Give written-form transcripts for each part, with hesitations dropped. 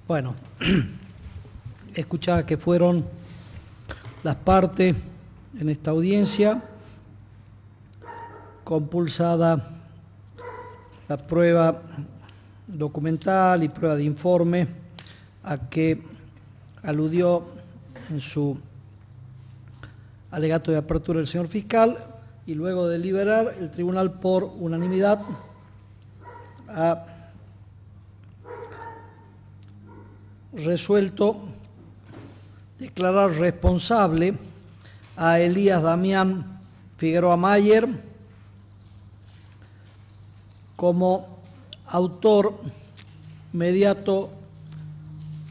Bueno, escuchaba que fueron las partes en esta audiencia, compulsada la prueba documental y prueba de informe a que aludió en su alegato de apertura el señor fiscal, y luego de deliberar, el tribunal por unanimidad ha resuelto declarar responsable a Elías Damián Figueroa Mayer como autor mediato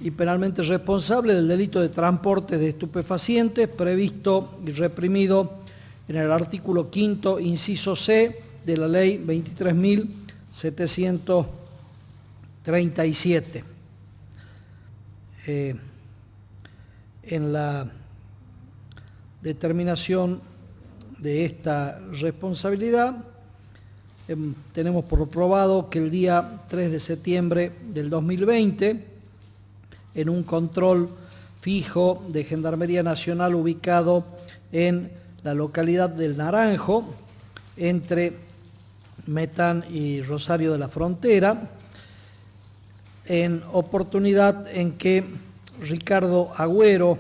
y penalmente responsable del delito de transporte de estupefacientes previsto y reprimido en el artículo 5º, inciso C, de la Ley 23.737. En la determinación de esta responsabilidad, tenemos por probado que el día 3 de septiembre del 2020, en un control fijo de Gendarmería Nacional ubicado en la localidad del Naranjo, entre Metán y Rosario de la Frontera, en oportunidad en que Ricardo Agüero,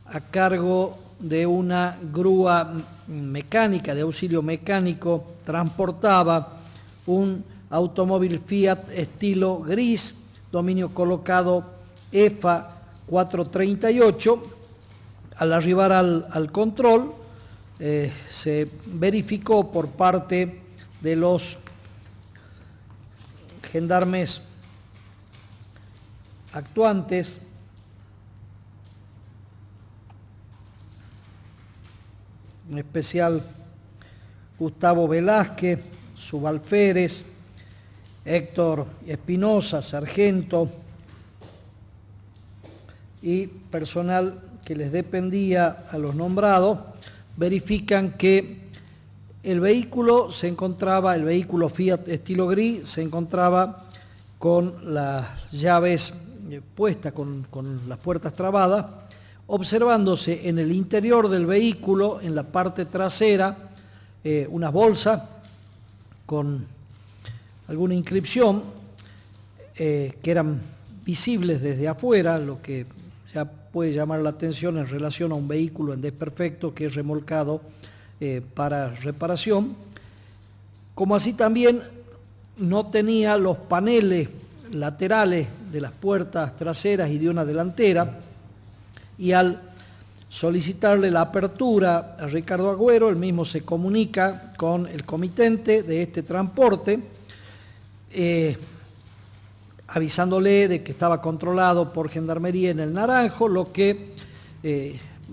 a cargo de una grúa mecánica, de auxilio mecánico, transportaba un automóvil Fiat estilo gris, dominio colocado EFA 438, al arribar al control, se verificó por parte de los gendarmes actuantes en especial Gustavo Velázquez, subalférez, Héctor Espinosa, sargento, y personal que les dependía a los nombrados, verifican que el vehículo Fiat estilo gris, se encontraba con las llaves puestas, con las puertas trabadas, observándose en el interior del vehículo, en la parte trasera, unas bolsas con alguna inscripción que eran visibles desde afuera, lo que ya puede llamar la atención en relación a un vehículo en desperfecto que es remolcado para reparación, como así también no tenía los paneles laterales de las puertas traseras y de una delantera, y al solicitarle la apertura a Ricardo Agüero, el mismo se comunica con el comitente de este transporte, avisándole de que estaba controlado por Gendarmería en el Naranjo, lo que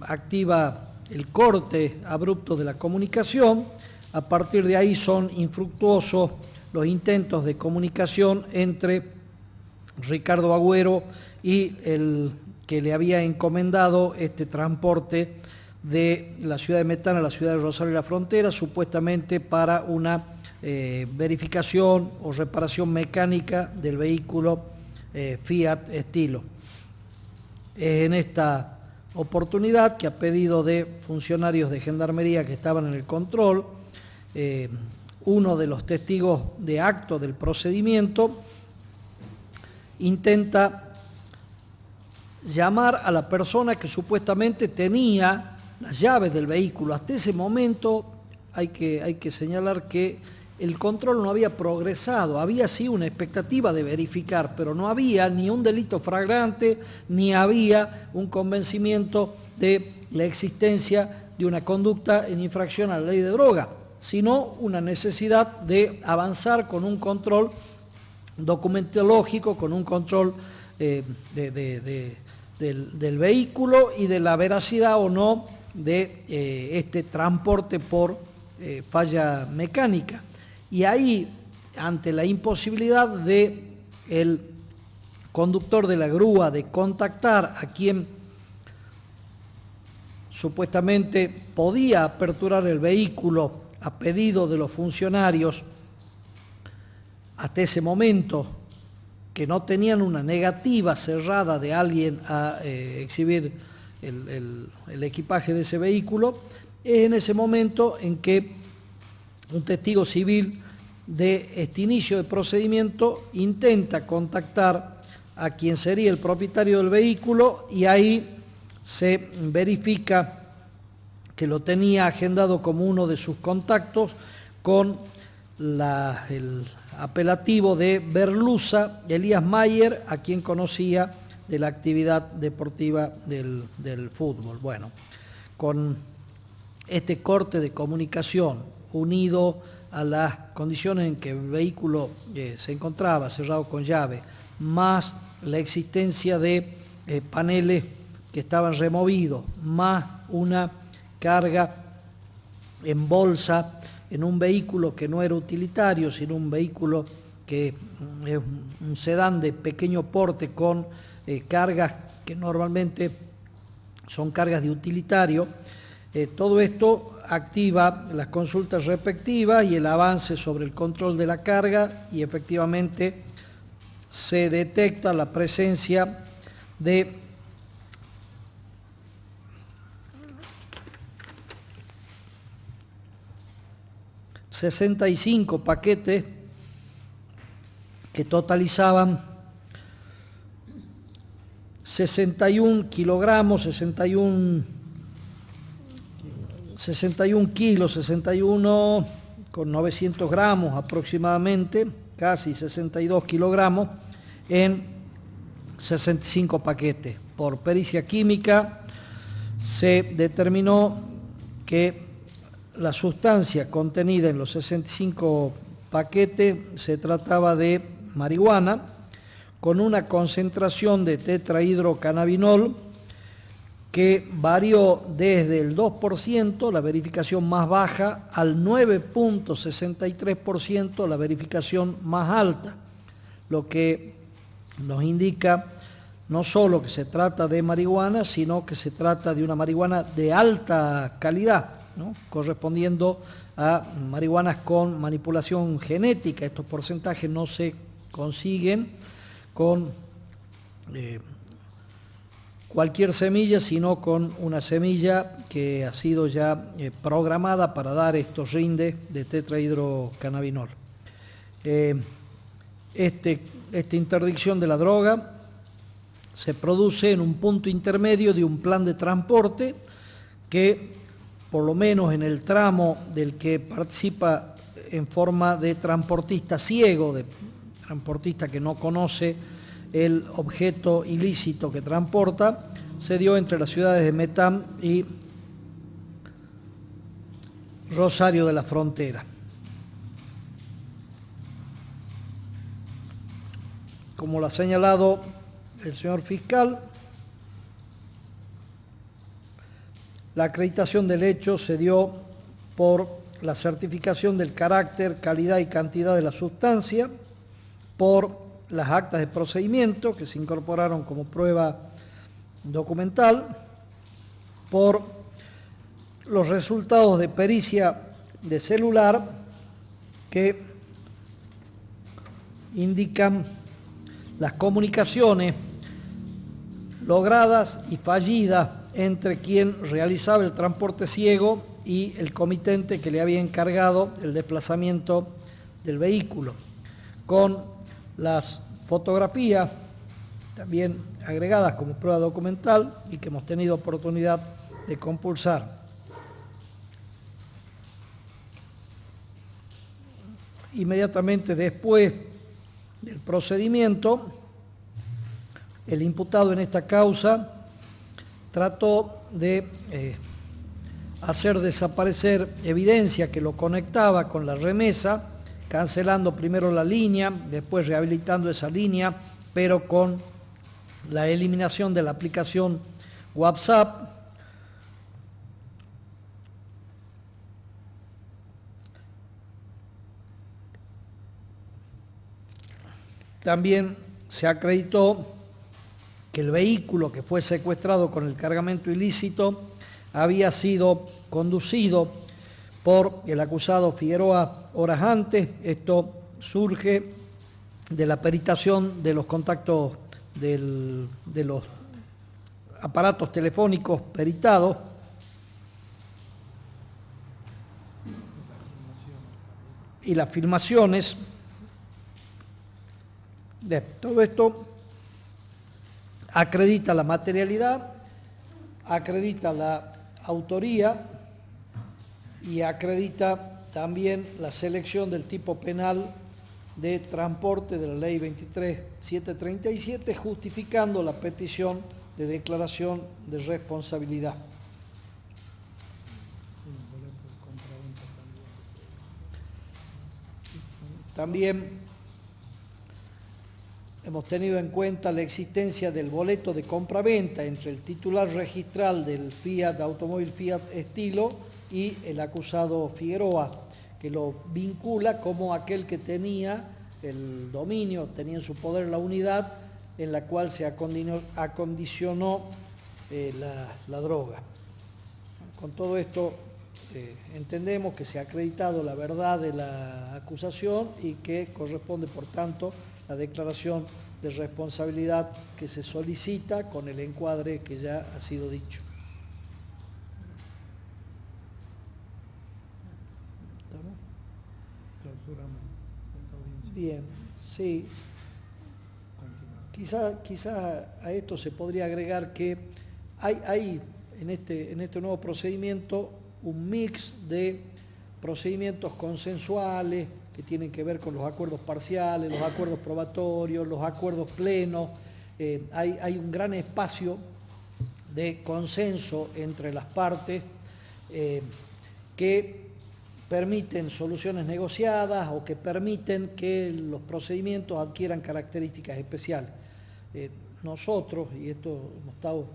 activa el corte abrupto de la comunicación. A partir de ahí son infructuosos los intentos de comunicación entre Ricardo Agüero y el que le había encomendado este transporte de la ciudad de Metán a la ciudad de Rosario de la Frontera, supuestamente para una verificación o reparación mecánica del vehículo Fiat estilo. En esta oportunidad, que a pedido de funcionarios de Gendarmería que estaban en el control, uno de los testigos de acto del procedimiento intenta llamar a la persona que supuestamente tenía las llaves del vehículo. Hasta ese momento hay que señalar que el control no había progresado, había sí una expectativa de verificar, pero no había ni un delito flagrante, ni había un convencimiento de la existencia de una conducta en infracción a la ley de droga, sino una necesidad de avanzar con un control documentológico, con un control del vehículo y de la veracidad o no de este transporte por falla mecánica. Y ahí, ante la imposibilidad del conductor de la grúa de contactar a quien supuestamente podía aperturar el vehículo a pedido de los funcionarios, hasta ese momento que no tenían una negativa cerrada de alguien a exhibir el equipaje de ese vehículo, es en ese momento en que un testigo civil de este inicio de procedimiento intenta contactar a quien sería el propietario del vehículo y ahí se verifica que lo tenía agendado como uno de sus contactos con el apelativo de Berlusa Elías Mayer, a quien conocía de la actividad deportiva del fútbol. Bueno, con este corte de comunicación unido a las condiciones en que el vehículo se encontraba cerrado con llave, más la existencia de paneles que estaban removidos, más una carga en bolsa en un vehículo que no era utilitario, sino un vehículo que es un sedán de pequeño porte con cargas que normalmente son cargas de utilitario. Todo esto activa las consultas respectivas y el avance sobre el control de la carga, y efectivamente se detecta la presencia de ...65 paquetes que totalizaban 61 kilogramos, 61 kilos, 61 con 900 gramos aproximadamente, casi 62 kilogramos, en 65 paquetes. Por pericia química se determinó que la sustancia contenida en los 65 paquetes se trataba de marihuana con una concentración de tetrahidrocannabinol que varió desde el 2%, la verificación más baja, al 9.63%, la verificación más alta, lo que nos indica no solo que se trata de marihuana, sino que se trata de una marihuana de alta calidad, ¿no?, correspondiendo a marihuanas con manipulación genética. Estos porcentajes no se consiguen con cualquier semilla, sino con una semilla que ha sido ya programada para dar estos rindes de tetrahidrocannabinol. Esta interdicción de la droga se produce en un punto intermedio de un plan de transporte que, por lo menos en el tramo del que participa en forma de transportista ciego, de transportista que no conoce el objeto ilícito que transporta, se dio entre las ciudades de Metán y Rosario de la Frontera. Como lo ha señalado el señor fiscal, la acreditación del hecho se dio por la certificación del carácter, calidad y cantidad de la sustancia, por las actas de procedimiento que se incorporaron como prueba documental, por los resultados de pericia de celular que indican las comunicaciones logradas y fallidas entre quien realizaba el transporte ciego y el comitente que le había encargado el desplazamiento del vehículo, con las fotografías también agregadas como prueba documental y que hemos tenido oportunidad de compulsar. Inmediatamente después del procedimiento, el imputado en esta causa trató de hacer desaparecer evidencia que lo conectaba con la remesa, cancelando primero la línea, después rehabilitando esa línea, pero con la eliminación de la aplicación WhatsApp. También se acreditó que el vehículo que fue secuestrado con el cargamento ilícito había sido conducido por el acusado Figueroa horas antes. Esto surge de la peritación de los contactos de los aparatos telefónicos peritados. Y las filmaciones. Todo esto acredita la materialidad, acredita la autoría y acredita también la selección del tipo penal de transporte de la ley 23.737, justificando la petición de declaración de responsabilidad. También hemos tenido en cuenta la existencia del boleto de compraventa entre el titular registral del automóvil Fiat Estilo y el acusado Figueroa, que lo vincula como aquel que tenía el dominio, tenía en su poder la unidad en la cual se acondicionó la droga. Con todo esto entendemos que se ha acreditado la verdad de la acusación y que corresponde, por tanto, la declaración de responsabilidad que se solicita con el encuadre que ya ha sido dicho. Bien, sí. Quizá a esto se podría agregar que hay en este nuevo procedimiento un mix de procedimientos consensuales que tienen que ver con los acuerdos parciales, los acuerdos probatorios, los acuerdos plenos. Hay un gran espacio de consenso entre las partes que permiten soluciones negociadas o que permiten que los procedimientos adquieran características especiales. Nosotros, y esto hemos estado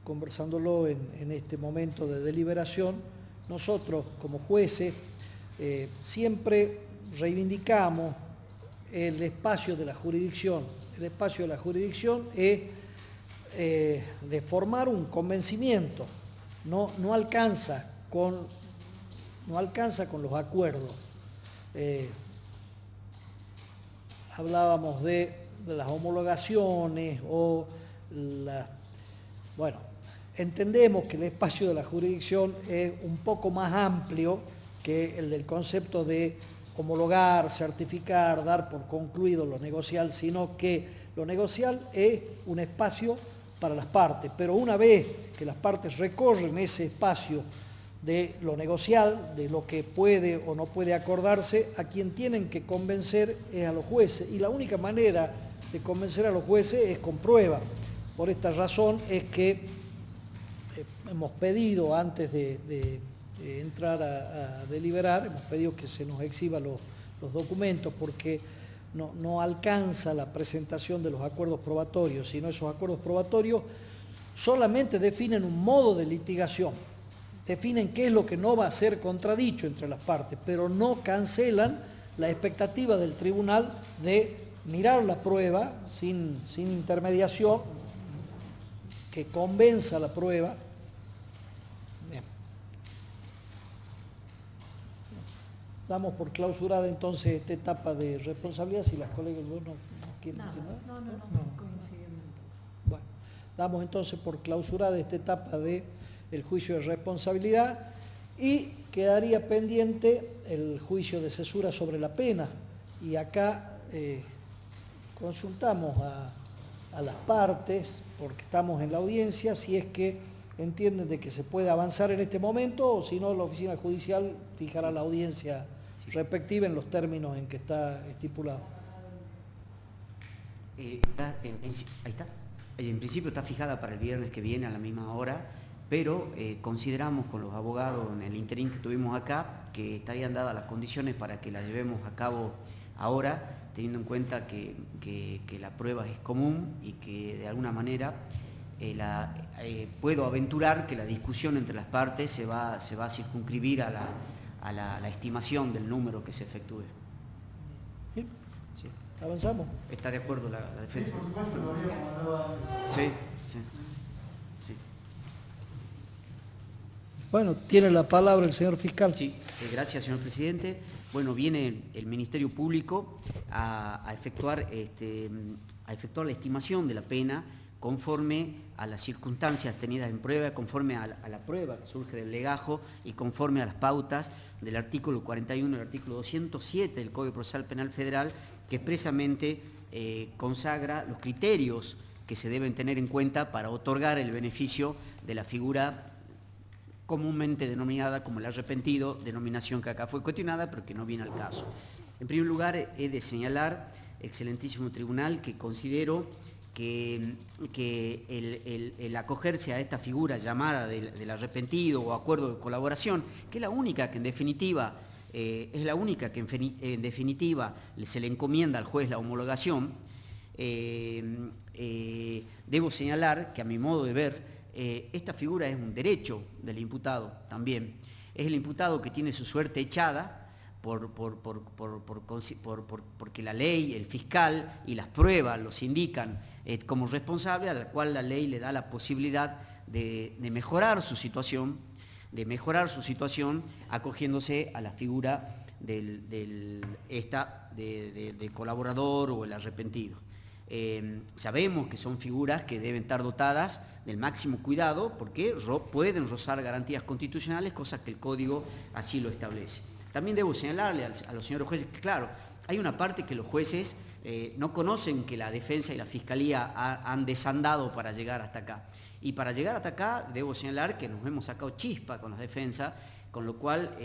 conversándolo en este momento de deliberación, nosotros como jueces siempre reivindicamos el espacio de la jurisdicción. El espacio de la jurisdicción es de formar un convencimiento, no alcanza con los acuerdos. Hablábamos de las homologaciones o bueno, entendemos que el espacio de la jurisdicción es un poco más amplio que el del concepto de homologar, certificar, dar por concluido lo negocial, sino que lo negocial es un espacio para las partes, pero una vez que las partes recorren ese espacio de lo negocial, de lo que puede o no puede acordarse, a quien tienen que convencer es a los jueces, y la única manera de convencer a los jueces es con prueba. Por esta razón es que hemos pedido, antes de entrar a deliberar, hemos pedido que se nos exhiban los documentos, porque no alcanza la presentación de los acuerdos probatorios, sino esos acuerdos probatorios solamente definen un modo de litigación, definen qué es lo que no va a ser contradicho entre las partes, pero no cancelan la expectativa del tribunal de mirar la prueba sin intermediación, que convenza la prueba. Bien. Damos por clausurada entonces esta etapa de responsabilidad, si las colegas no quieren decir nada. No. Coincidimos. Bueno, damos entonces por clausurada esta etapa del juicio de responsabilidad y quedaría pendiente el juicio de cesura sobre la pena. Y acá consultamos a las partes, porque estamos en la audiencia, si es que entienden de que se puede avanzar en este momento, o si no, la oficina judicial fijará la audiencia respectiva en los términos en que está estipulado. Ahí está. En principio está fijada para el viernes que viene a la misma hora, pero consideramos con los abogados en el interín que tuvimos acá que estarían dadas las condiciones para que la llevemos a cabo ahora, teniendo en cuenta que la prueba es común y que de alguna manera puedo aventurar que la discusión entre las partes se va a circunscribir a la estimación del número que se efectúe. ¿Sí? Sí. ¿Avanzamos? ¿Está de acuerdo la defensa? Sí, por supuesto, lo habíamos mandado antes. Sí. Bueno, tiene la palabra el señor fiscal. Sí, gracias, señor presidente. bueno, viene el Ministerio Público a efectuar la estimación de la pena conforme a las circunstancias tenidas en prueba, conforme a la prueba que surge del legajo y conforme a las pautas del artículo 41 y el artículo 207 del Código Procesal Penal Federal, que expresamente consagra los criterios que se deben tener en cuenta para otorgar el beneficio de la figura comúnmente denominada como el arrepentido, denominación que acá fue cuestionada, pero que no viene al caso. En primer lugar, he de señalar, excelentísimo tribunal, que considero que el acogerse a esta figura llamada del arrepentido o acuerdo de colaboración, que es la única que en definitiva se le encomienda al juez la homologación, debo señalar que a mi modo de ver, esta figura es un derecho del imputado también. Es el imputado que tiene su suerte echada porque la ley, el fiscal y las pruebas los indican como responsable, a la cual la ley le da la posibilidad de mejorar su situación, acogiéndose a la figura del colaborador o el arrepentido. Sabemos que son figuras que deben estar dotadas del máximo cuidado porque pueden rozar garantías constitucionales, cosa que el Código así lo establece. También debo señalarle a los señores jueces que, claro, hay una parte que los jueces no conocen que la defensa y la fiscalía han desandado para llegar hasta acá. Y para llegar hasta acá debo señalar que nos hemos sacado chispa con la defensa, con lo cual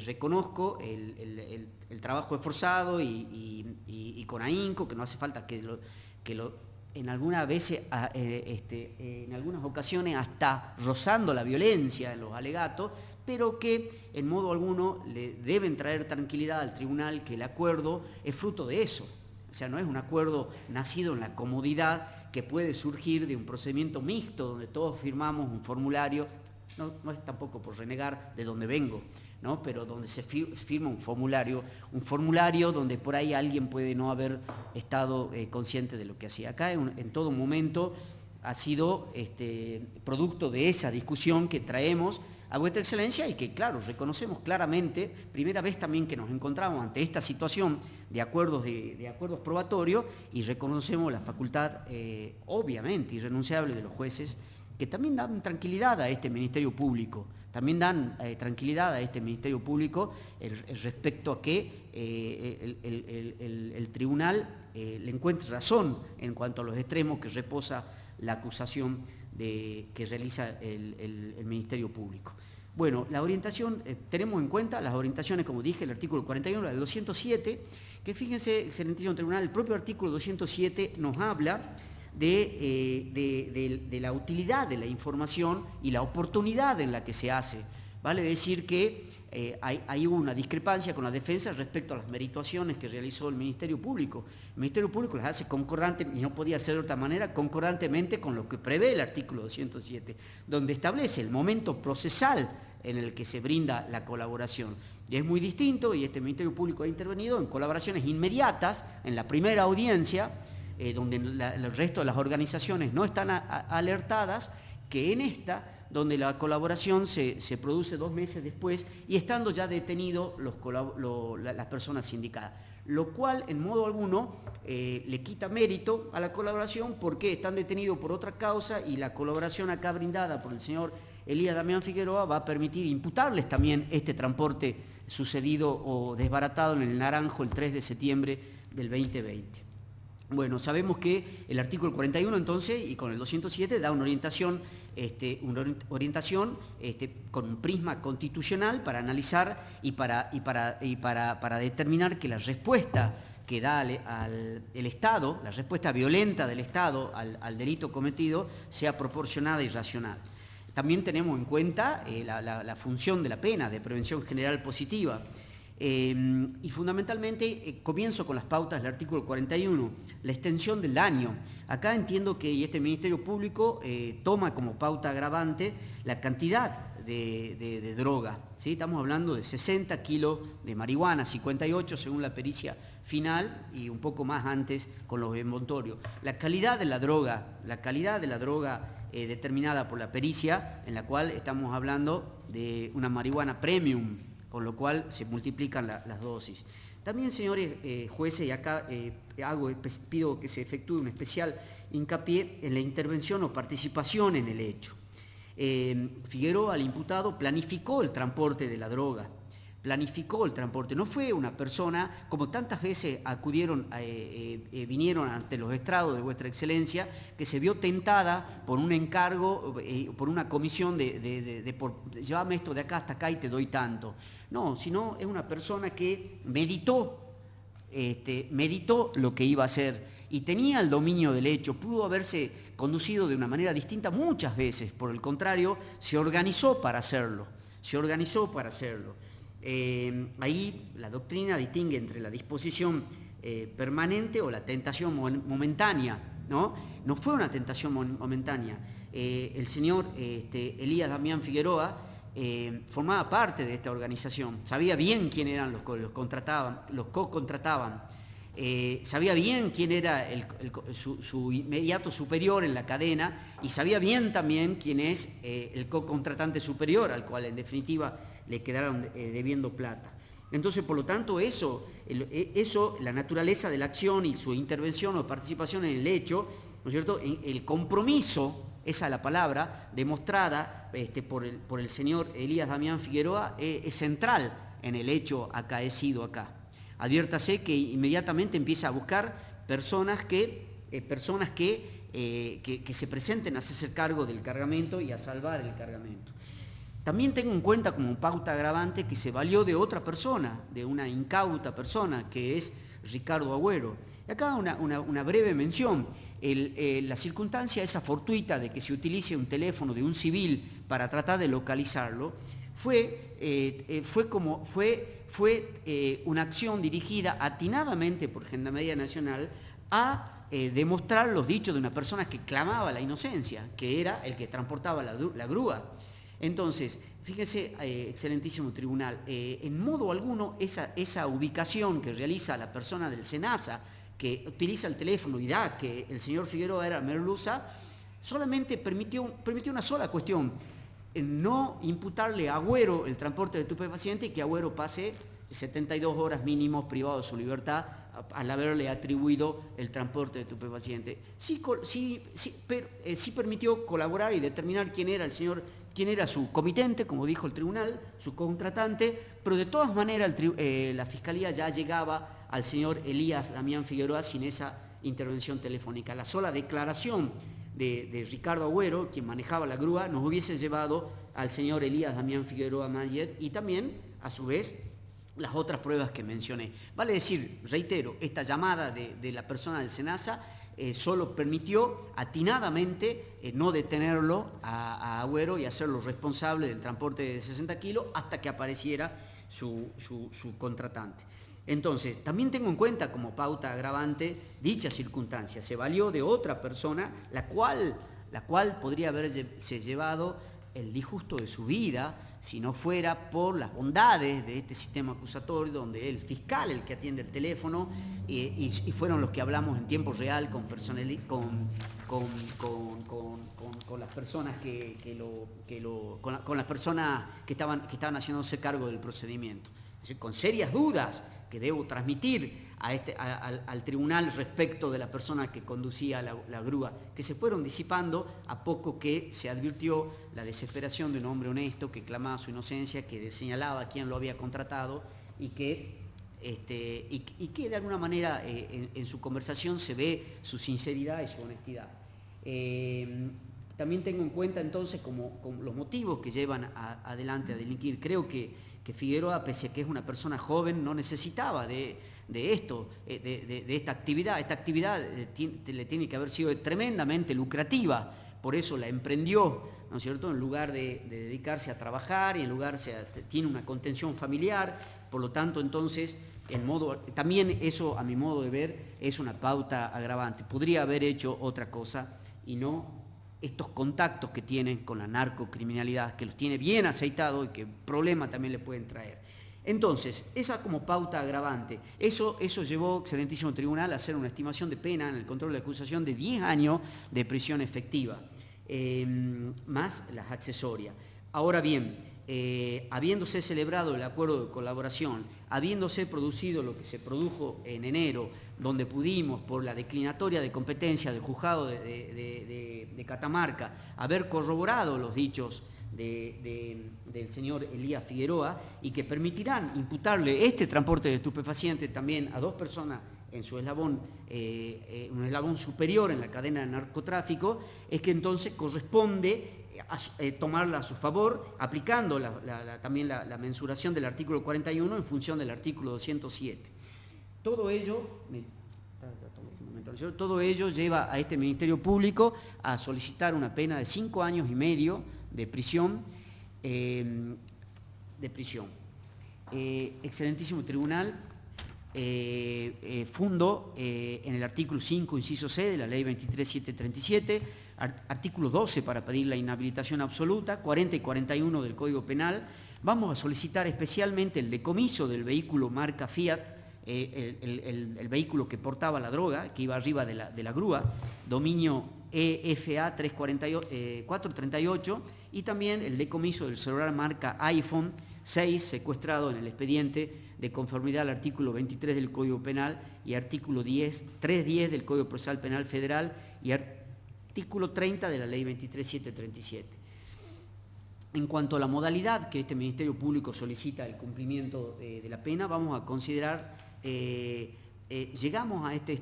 reconozco el trabajo esforzado y con ahínco, que no hace falta en algunas veces, en algunas ocasiones hasta rozando la violencia en los alegatos, pero que en modo alguno le deben traer tranquilidad al tribunal que el acuerdo es fruto de eso. O sea, no es un acuerdo nacido en la comodidad que puede surgir de un procedimiento mixto donde todos firmamos un formulario, no es tampoco por renegar de donde vengo, ¿no? Pero donde se firma un formulario donde por ahí alguien puede no haber estado consciente de lo que hacía. Acá en todo momento ha sido producto de esa discusión que traemos a vuestra excelencia y que, claro, reconocemos claramente, primera vez también que nos encontramos ante esta situación de acuerdos probatorios, y reconocemos la facultad, obviamente, irrenunciable de los jueces, que también dan tranquilidad a este Ministerio Público, respecto a que el tribunal le encuentre razón en cuanto a los extremos que reposa la acusación que realiza el Ministerio Público. Bueno, la orientación, tenemos en cuenta las orientaciones, como dije, el artículo 41, el 207, que fíjense, excelentísimo tribunal, el propio artículo 207 nos habla de la utilidad de la información y la oportunidad en la que se hace. Vale decir que hay una discrepancia con la defensa respecto a las merituaciones que realizó el Ministerio Público. El Ministerio Público las hace concordantemente, y no podía ser de otra manera, concordantemente con lo que prevé el artículo 207, donde establece el momento procesal en el que se brinda la colaboración. Y es muy distinto, y este Ministerio Público ha intervenido en colaboraciones inmediatas, en la primera audiencia, donde el resto de las organizaciones no están alertadas, que en esta, donde la colaboración se produce 2 meses después y estando ya detenidos las personas sindicadas. Lo cual, en modo alguno, le quita mérito a la colaboración porque están detenidos por otra causa y la colaboración acá brindada por el señor Elías Damián Figueroa va a permitir imputarles también este transporte sucedido o desbaratado en el Naranjo el 3 de septiembre del 2020. Bueno, sabemos que el artículo 41 entonces y con el 207 da una orientación con un prisma constitucional para analizar y para determinar que la respuesta que da el Estado, la respuesta violenta del Estado al delito cometido, sea proporcionada y racional. También tenemos en cuenta la función de la pena de prevención general positiva. Y fundamentalmente comienzo con las pautas del artículo 41, la extensión del daño. Acá entiendo que este Ministerio Público toma como pauta agravante la cantidad de droga, ¿sí? Estamos hablando de 60 kilos de marihuana, 58 según la pericia final y un poco más antes con los envoltorios. La calidad de la droga determinada por la pericia, en la cual estamos hablando de una marihuana premium, con lo cual se multiplican las dosis. También, señores jueces, y acá pido que se efectúe un especial hincapié en la intervención o participación en el hecho. Figueroa, el imputado, planificó el transporte de la droga, planificó el transporte, no fue una persona, como tantas veces vinieron ante los estrados de vuestra excelencia, que se vio tentada por un encargo, por una comisión llévame esto de acá hasta acá y te doy tanto. No, sino es una persona que meditó lo que iba a hacer y tenía el dominio del hecho, pudo haberse conducido de una manera distinta muchas veces, por el contrario, se organizó para hacerlo, ahí la doctrina distingue entre la disposición permanente o la tentación momentánea, ¿no? No fue una tentación momentánea. El señor Elías Damián Figueroa formaba parte de esta organización, sabía bien quién eran los co-contrataban, sabía bien quién era su inmediato superior en la cadena y sabía bien también quién es el co-contratante superior, al cual en definitiva le quedaron debiendo plata. Entonces, por lo tanto, la naturaleza de la acción y su intervención o participación en el hecho, ¿no es cierto?, el compromiso, esa es la palabra, demostrada por el señor Elías Damián Figueroa, es central en el hecho acaecido acá. Adviértase que inmediatamente empieza a buscar personas que se presenten a hacerse cargo del cargamento y a salvar el cargamento. También tengo en cuenta como pauta agravante que se valió de otra persona, de una incauta persona, que es Ricardo Agüero. Y acá una breve mención. La circunstancia esa fortuita de que se utilice un teléfono de un civil para tratar de localizarlo fue una acción dirigida atinadamente por Gendarmería Nacional a demostrar los dichos de una persona que clamaba la inocencia, que era el que transportaba la grúa. Entonces, fíjense, excelentísimo tribunal, en modo alguno esa ubicación que realiza la persona del SENASA, que utiliza el teléfono y da que el señor Figueroa era merluza, solamente permitió una sola cuestión: no imputarle a Agüero el transporte de estupefaciente y que Agüero pase 72 horas mínimos privado de su libertad al haberle atribuido el transporte de estupefaciente. Sí permitió colaborar y determinar quién era su comitente, como dijo el tribunal, su contratante, pero de todas maneras la Fiscalía ya llegaba al señor Elías Damián Figueroa sin esa intervención telefónica. La sola declaración de Ricardo Agüero, quien manejaba la grúa, nos hubiese llevado al señor Elías Damián Figueroa Mayer y también, a su vez, las otras pruebas que mencioné. Vale decir, reitero, esta llamada de la persona del SENASA solo permitió atinadamente no detenerlo a Agüero y hacerlo responsable del transporte de 60 kilos hasta que apareciera su contratante. Entonces, también tengo en cuenta como pauta agravante dicha circunstancia. Se valió de otra persona, la cual podría haberse llevado el disgusto de su vida si no fuera por las bondades de este sistema acusatorio, donde el fiscal, el que atiende el teléfono, y fueron los que hablamos en tiempo real con las personas con las personas que estaban haciéndose cargo del procedimiento. Es decir, con serias dudas que debo transmitir al tribunal respecto de la persona que conducía la grúa, que se fueron disipando a poco que se advirtió la desesperación de un hombre honesto que clamaba su inocencia, que señalaba a quién lo había contratado y que de alguna manera en su conversación se ve su sinceridad y su honestidad. También tengo en cuenta entonces como los motivos que llevan adelante a delinquir. Creo que Figueroa, pese a que es una persona joven, no necesitaba de esta actividad. Esta actividad le tiene que haber sido tremendamente lucrativa, por eso la emprendió, ¿no es cierto?, en lugar de dedicarse a trabajar y tiene una contención familiar, por lo tanto, entonces, también eso, a mi modo de ver, es una pauta agravante. Podría haber hecho otra cosa y no estos contactos que tienen con la narcocriminalidad, que los tiene bien aceitados y que problema también le pueden traer. Entonces, esa como pauta agravante, eso llevó, excelentísimo tribunal, a hacer una estimación de pena en el control de la acusación de 10 años de prisión efectiva, más las accesorias. Ahora bien, habiéndose celebrado el acuerdo de colaboración, habiéndose producido lo que se produjo en enero, donde pudimos, por la declinatoria de competencia del juzgado de Catamarca, haber corroborado los dichos del señor Elías Figueroa, y que permitirán imputarle este transporte de estupefacientes también a 2 personas en su eslabón, un eslabón superior en la cadena de narcotráfico, es que entonces corresponde tomarla a su favor, aplicando también la mensuración del artículo 41 en función del artículo 207. Todo ello lleva a este Ministerio Público a solicitar una pena de 5 años y medio de prisión. Excelentísimo Tribunal, fundo en el artículo 5, inciso C de la Ley 23737, artículo 12 para pedir la inhabilitación absoluta, 40 y 41 del Código Penal. Vamos a solicitar especialmente el decomiso del vehículo marca Fiat, el vehículo que portaba la droga, que iba arriba de la grúa, dominio EFA 438, y también el decomiso del celular marca iPhone 6, secuestrado en el expediente de conformidad al artículo 23 del Código Penal y artículo 310 del Código Procesal Penal Federal y artículo 30 de la Ley 23737. En cuanto a la modalidad que este Ministerio Público solicita el cumplimiento de la pena, vamos a considerar, llegamos a este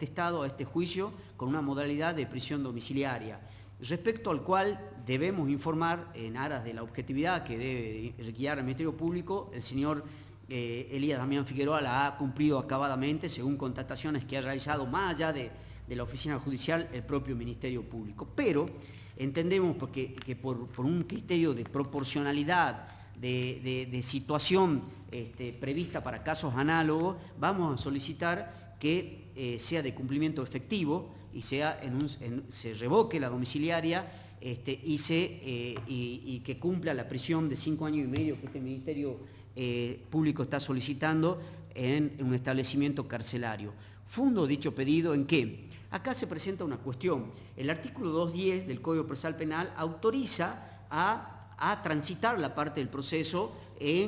estado, a este juicio, con una modalidad de prisión domiciliaria, respecto al cual debemos informar, en aras de la objetividad que debe guiar al Ministerio Público, el señor Elías Damián Figueroa la ha cumplido acabadamente, según constataciones que ha realizado más allá de la oficina judicial el propio Ministerio Público. Pero entendemos que por un criterio de proporcionalidad, de situación prevista para casos análogos, vamos a solicitar que sea de cumplimiento efectivo y se revoque la domiciliaria y que cumpla la prisión de 5 años y medio que este Ministerio Público está solicitando en un establecimiento carcelario. Fundo dicho pedido en que acá se presenta una cuestión. El artículo 210 del Código Procesal Penal autoriza a transitar la parte del proceso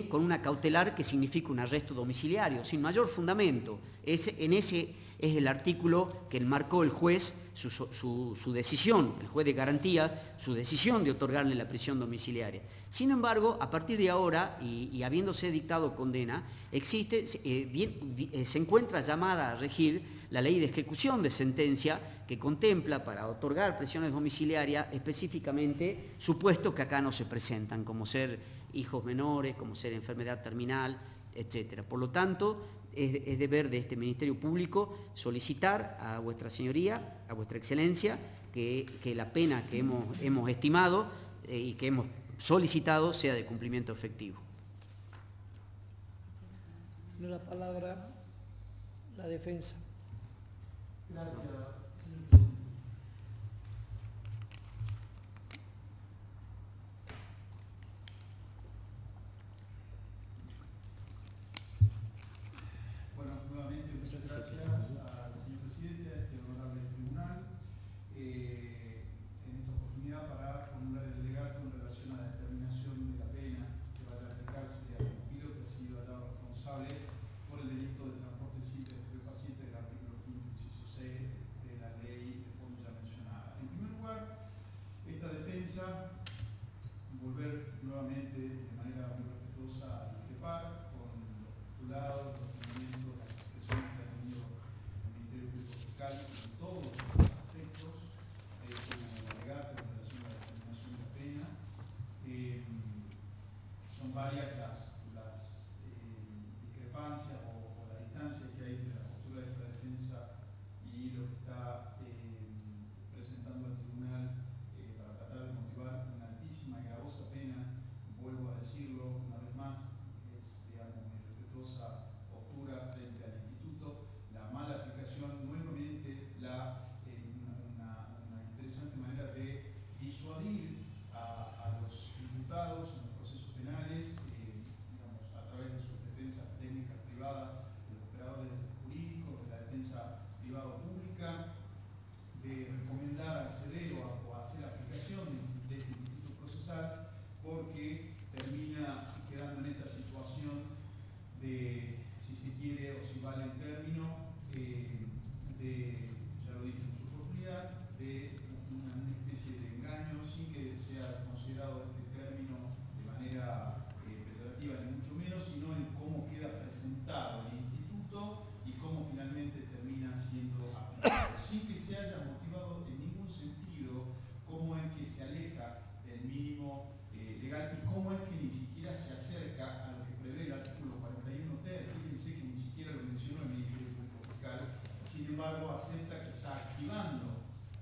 con una cautelar que significa un arresto domiciliario, sin mayor fundamento. En ese es el artículo que marcó el juez su decisión, el juez de garantía, su decisión de otorgarle la prisión domiciliaria. Sin embargo, a partir de ahora, y habiéndose dictado condena, se encuentra llamada a regir la ley de ejecución de sentencia, que contempla para otorgar prisiones domiciliarias específicamente supuestos que acá no se presentan, como ser hijos menores, como ser enfermedad terminal, etc. Por lo tanto, es deber de este Ministerio Público solicitar a vuestra señoría, a vuestra excelencia, que la pena que hemos estimado y que hemos solicitado sea de cumplimiento efectivo. Tiene la palabra la defensa. Gracias. Bueno, nuevamente muchas gracias al señor presidente, a este honorable tribunal, en esta oportunidad para formular el alegato en relación a la determinación de la pena que vaya a aplicarse al impilo que ha sido hallado responsable por el delito de transporte simple de estupefacientes del artículo 5, inciso C de la ley de fondo ya mencionada. En primer lugar, esta defensa, volver nuevamente de manera muy respetuosa a discrepar con los postulados, los argumentos, las expresiones que ha tenido el Ministerio Público Fiscal en todos los aspectos, como alegato en relación a la determinación de la pena. Son varias las discrepancias o la distancia que hay entre la postura de esta defensa y lo que está presentando al tribunal para tratar de motivar una altísima y gravosa pena. Vuelvo a decirlo una vez más, es, digamos, mi respetuosa postura frente al instituto, la mala aplicación, nuevamente la de una especie de engaño sin que sea considerado este término de manera peyorativa ni mucho menos, sino en cómo queda presentado el instituto y cómo finalmente termina siendo aplicado, sin que se haya motivado en ningún sentido cómo es que se aleja del mínimo legal y cómo es que ni siquiera se acerca a lo que prevé el artículo 41T. Fíjense que ni siquiera lo mencionó el Ministerio Público Fiscal, sin embargo acepta que está activando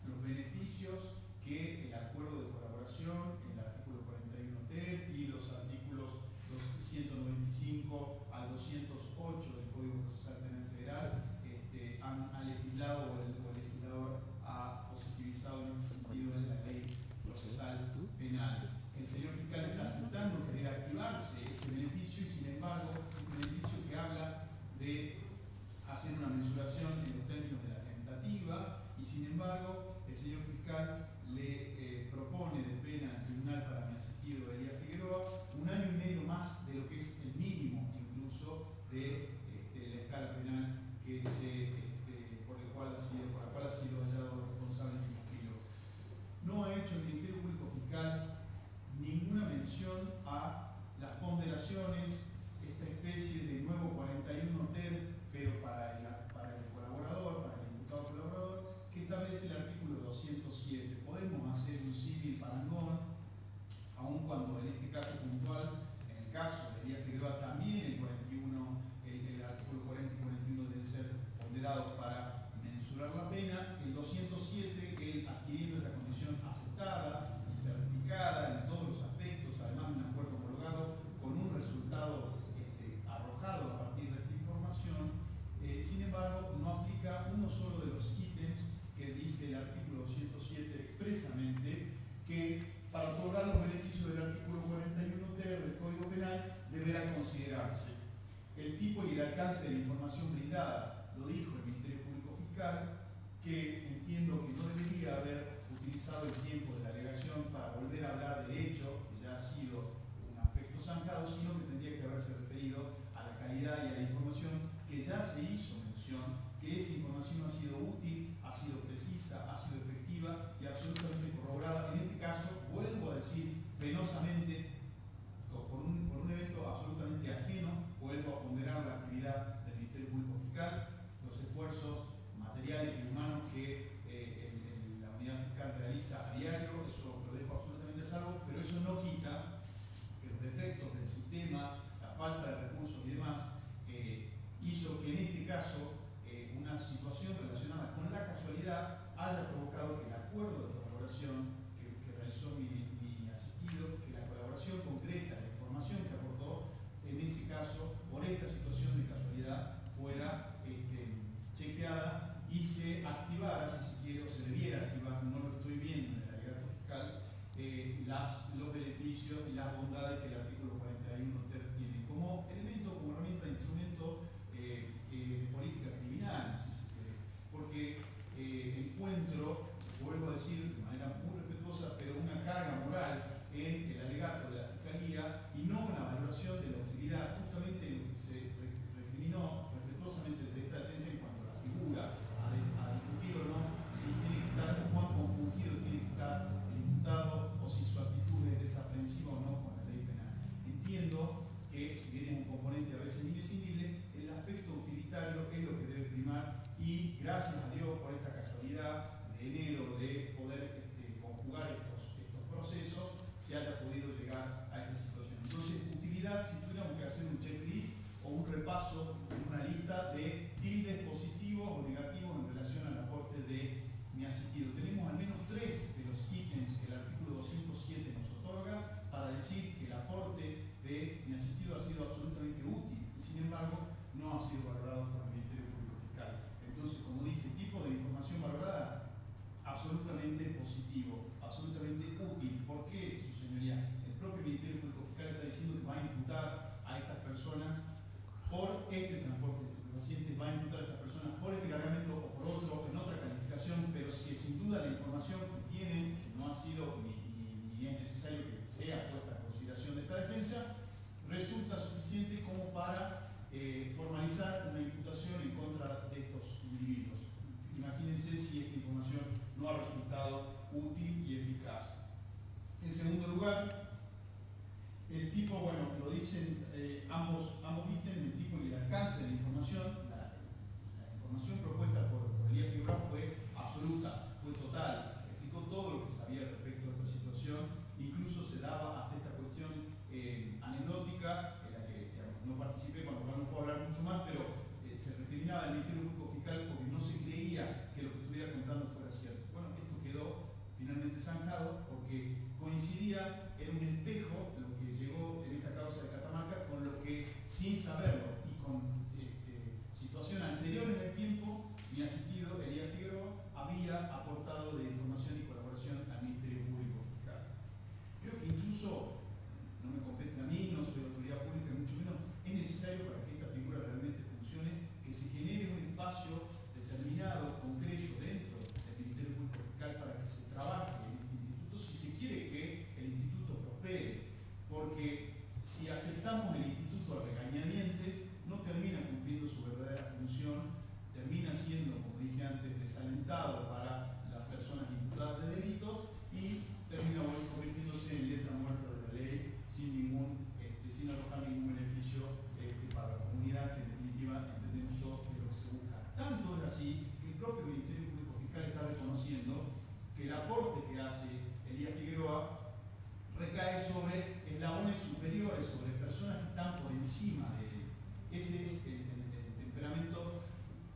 los beneficios que el acuerdo de colaboración, el artículo 41T y los artículos 195 al 208 del Código Procesal Penal Federal han legislado o el legislador ha positivizado en este sentido en la ley procesal penal. El señor fiscal está aceptando que debe activarse este beneficio y sin embargo este beneficio que habla de hacer una mensuración en los términos de la tentativa y sin embargo el señor fiscal le propone de pena al Tribunal para mi asistido Elías Figueroa 1 año y medio más de lo que es el mínimo incluso de la escala penal que por la cual ha sido hallado responsable el Ministerio. No ha hecho el Ministerio Público Fiscal ninguna mención a las ponderaciones, esta especie de nuevo 41T, pero para el colaborador, para el imputado colaborador, que establece el artículo 207. Podemos hacer un símil parangón, aun cuando en este caso puntual, en el caso de Elías Figueroa, también el artículo 40 y 41 deben ser ponderados para mensurar la pena. El 207, él adquiriendo esta condición aceptada y certificada en todos los aspectos, además de un acuerdo homologado con un resultado arrojado a partir de esta información, sin embargo no aplica uno solo de los ítems que dice el artículo 207 expresamente, que para otorgar los beneficios del artículo 41T del Código Penal deberá considerarse el tipo y el alcance de la información brindada. Lo dijo el Ministerio Público Fiscal, que entiendo que no debería haber utilizado el tiempo de la alegación para volver a hablar del hecho, que ya ha sido un aspecto zanjado, sino que tendría que haberse referido a la calidad y a la información que ya se hizo mención, que esa información ha sido útil, ha sido precisa, ha sido efectiva y absolutamente corroborada. En este caso, vuelvo a decir, penosamente, por un evento absolutamente ajeno, vuelvo a ponderar la actividad del Ministerio Público Fiscal, los esfuerzos materiales y humanos que la unidad fiscal realiza a diario, eso lo dejo absolutamente a salvo, pero eso no quita que los defectos del sistema, la falta de recursos y demás, hizo que en este caso una situación relacionada con la casualidad haya provocado que el acuerdo de colaboración que realizó mi asistido, que la colaboración concreta, la información que aportó, en ese caso, por esta situación de casualidad, fuera chequeada y se activara, si se quiere, o se debiera activar, no lo estoy viendo en el alegato fiscal, los beneficios y las bondades que el artículo 41 tiene como elemento, como herramienta de instrumento de política criminal, si se quiere. Porque encuentro, vuelvo a decir de manera muy respetuosa, pero una carga moral en el alegato de la Fiscalía y no una valoración de la utilidad, justamente lo que se recriminó respetuosamente de esta defensa en cuanto a la figura, a discutir o no si tiene que estar, o cuán compungido tiene que estar el imputado o si su actitud es desaprensiva o no con la ley penal. Entiendo que, si bien es un componente a veces indescindible, el aspecto utilitario es lo que debe primar y gracias a Dios por esta casualidad de enero de poder conjugar estos procesos, se haya podido llegar a esta situación. Entonces, utilidad, si tuviéramos que hacer un checklist o un repaso, una lista de tildes positivos o negativos en relación al aporte de mi asistido. Tenemos al menos 3 de los ítems que el artículo 207 nos otorga para decir que el aporte de mi asistido ha sido absolutamente útil y sin embargo no ha sido valorado por el Ministerio Público Fiscal. Entonces, como dije, tipo de información valorada absolutamente positivo, absolutamente útil. ¿Por qué, su señoría? El propio Ministerio Público Fiscal está diciendo que va a imputar a estas personas por este transporte de estupefacientes, va a imputar a estas personas por este cargamento o por otro, en otra calificación, pero que sin duda la información que tienen, que no ha sido ni es necesario que sea puesta a consideración de esta defensa, resulta suficiente como para formalizar una imputación en contra de estos individuos. Imagínense si esta información no ha resultado útil y eficaz. En segundo lugar, el tipo, bueno, lo dicen ambos ítems, el tipo y el alcance de la información. La información propuesta por Elías Figueroa fue absoluta, fue total, explicó todo lo que sabía respecto a esta situación, incluso se daba hasta esta cuestión anecdótica, en la que digamos, no participé, con lo cual no puedo hablar mucho más, pero se recriminaba al Ministerio Público Fiscal porque no se creía que lo que estuviera contando fuera cierto. Bueno, esto quedó finalmente zanjado porque coincidía en un espejo lo que llegó en esta causa de Catamarca con lo que, sin saberlo y con situación anterior en el tiempo, mi asistido Elías Figueroa había aportado de información y colaboración al Ministerio Público Fiscal. Creo que incluso, no me compete a mí, no soy autoridad pública, mucho menos, es necesario para que esta figura realmente funcione, que se genere un espacio determinado, concreto, dentro del Ministerio Público Fiscal para que se trabaje en este instituto, si se quiere que el instituto prospere, porque si aceptamos el instituto a regañadientes, no termina cumpliendo su verdadera función, termina siendo, como dije antes, desalentado para las personas imputadas de delitos y termina convirtiéndose en letra muerta de la ley sin arrojar ningún beneficio para la comunidad, que en definitiva entendemos todos que es lo que se busca. Tanto es así que el propio Ministerio Público Fiscal está reconociendo que el aporte que hace Elías Figueroa recae sobre eslabones superiores, sobre personas que están por encima de él. Ese es el temperamento